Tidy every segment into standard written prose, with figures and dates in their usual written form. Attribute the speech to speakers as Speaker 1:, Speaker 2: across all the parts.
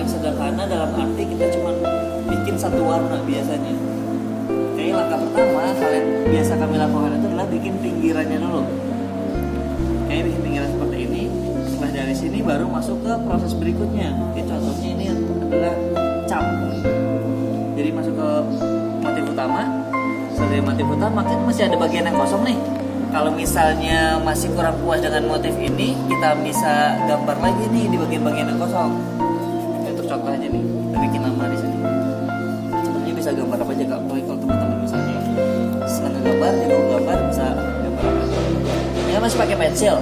Speaker 1: paling sederhana dalam arti kita cuma bikin satu warna biasanya. Oke, langkah pertama hal yang biasa kami lakukan itu adalah bikin pinggirannya dulu. Oke, bikin pinggiran seperti ini. Setelah dari sini baru masuk ke proses berikutnya. Oke, contohnya ini adalah cap. Jadi masuk ke motif utama. Setelah dari motif utama kan masih ada bagian yang kosong nih. Kalau misalnya masih kurang puas dengan motif ini, kita bisa gambar lagi nih di bagian-bagian yang kosong. Itu contoh aja nih, kita bikin nama di sini. Sebenarnya bisa gambar apa aja, kalau teman-teman misalnya senang gambar, jago gambar, bisa gambar apa aja. Ini masih pakai pensil.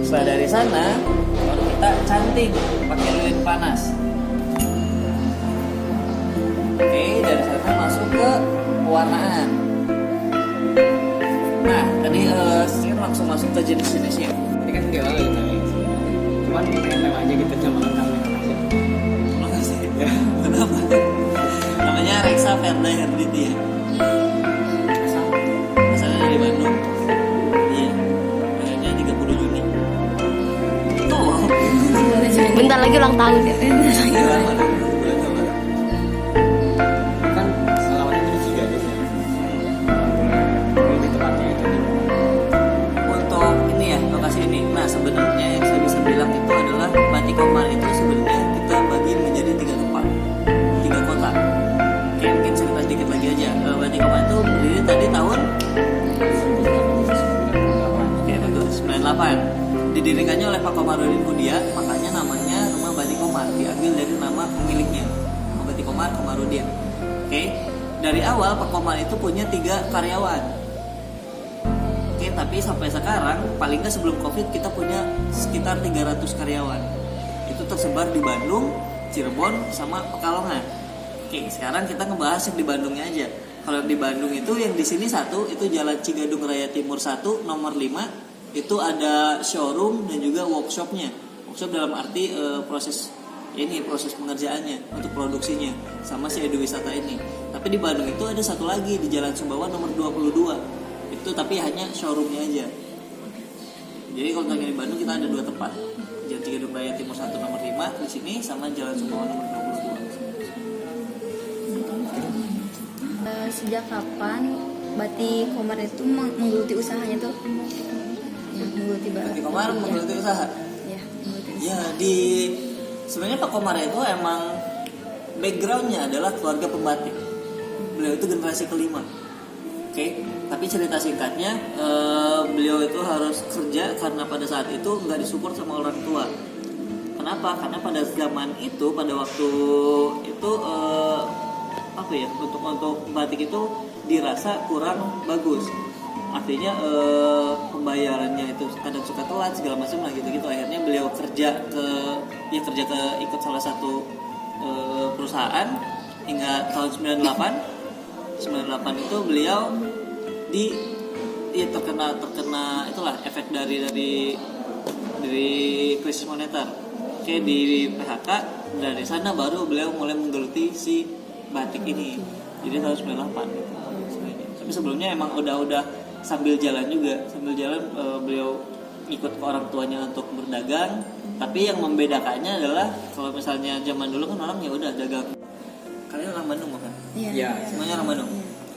Speaker 1: Setelah dari sana, baru kita canting pakai lilin panas. Oke, dari sana masuk ke pewarnaan. Nah, tadi kita langsung masuk ke jenis-jenisnya.
Speaker 2: Ini kan dia lalu ya, cuman nempel aja gitu sama kamera.
Speaker 1: Makasih. Ya, kenapa? Namanya Reksa Verda Herditi ya. Asalnya dari Bandung. Iya. Akhirnya 30 Juni. Tuh.
Speaker 3: Bentar lagi ulang tahun ya.
Speaker 2: Kan selama ini juga deh. Lebih tepatnya itu di
Speaker 1: Untuk ini ya, lokasi ini. Nah, sebenarnya yang saya bisa bilang itu adalah Batik Komar itu sebenarnya kita bagi menjadi 3 tempat, 3 kota. Oke, mungkin cerita sedikit lagi aja. Batik Komar itu berdiri tadi tahun Oke, betul, 98. Didirikannya oleh Pak Komarudin Budiat, makanya namanya Rumah Batik Komar diambil dari nama pemiliknya, Rumah Batik Komar Komarudin. Oke, dari awal Pak Komar itu punya 3 karyawan. Oke, tapi sampai sekarang paling nggak sebelum COVID kita punya sekitar 300 karyawan. Itu tersebar di Bandung, Cirebon, sama Pekalongan. Oke, sekarang kita ngebahas yang di Bandungnya aja. Kalau di Bandung itu yang di sini satu itu Jalan Cigadung Raya Timur 1 nomor 5 itu ada showroom dan juga workshopnya. Workshop dalam arti proses pengerjaannya untuk produksinya sama si Edu Wisata ini. Tapi di Bandung itu ada satu lagi di Jalan Sumbawa nomor 22. Itu tapi hanya showroomnya aja. Jadi kalau di Bandung kita ada 2 tempat. Jalan Cigadung Raya Timur 1 nomor 5 di sini sama Jalan Sumbawa nomor 22.
Speaker 3: Sejak kapan Batik Komar itu menggeluti usahanya tuh? Ya, menggeluti
Speaker 1: Batik Komar menggeluti usaha.
Speaker 3: Ya, menggeluti usaha.
Speaker 1: Ya sebenarnya Pak Komar itu emang backgroundnya adalah keluarga pembatik. Beliau itu generasi kelima. Oke, tapi cerita singkatnya beliau itu harus kerja karena pada saat itu nggak disupport sama orang tua. Kenapa? Karena pada zaman itu, pada waktu itu untuk batik itu dirasa kurang bagus. Artinya pembayarannya itu kadang suka telat segala macam lah gitu-gitu. Akhirnya beliau ikut salah satu perusahaan hingga tahun 98 itu beliau terkena itulah efek dari krisis moneter. Oke, di PHK, dari sana baru beliau mulai menggeluti si batik ini. Jadi tahun 98 gitu. Tapi sebelumnya emang udah sambil jalan beliau ikut ke orang tuanya untuk berdagang. Tapi yang membedakannya adalah kalau misalnya zaman dulu kan orang ya udah dagang. Kalian orang Bandung bukan?
Speaker 3: Iya.
Speaker 1: Semuanya orang Bandung.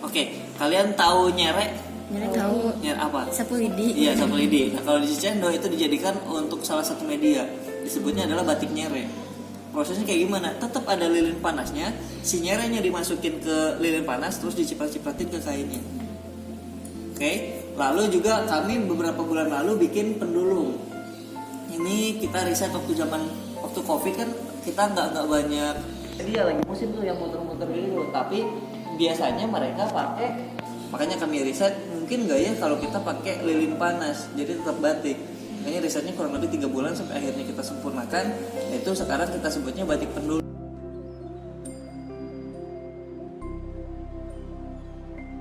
Speaker 1: Oke, kalian tahu nyere?
Speaker 3: Nyere tahu.
Speaker 1: Nyere apa?
Speaker 3: Sapu lidi.
Speaker 1: Iya, sapu lidi. Nah, kalau di Cicendo itu dijadikan untuk salah satu media. Disebutnya adalah batik nyere. Prosesnya kayak gimana? Tetap ada lilin panasnya, si nyerenya dimasukin ke lilin panas terus diciprat-cipratin ke kainnya. Oke, lalu juga kami beberapa bulan lalu bikin pendulum. Ini kita riset waktu Covid kan kita nggak banyak. Dia lagi musim tuh yang muter-muter gitu, tapi biasanya mereka pakai, makanya kami riset mungkin nggak ya kalau kita pakai lilin panas, jadi tetap batik. Makanya risetnya kurang lebih 3 bulan sampai akhirnya kita sempurnakan. Itu sekarang kita sebutnya batik pendulum.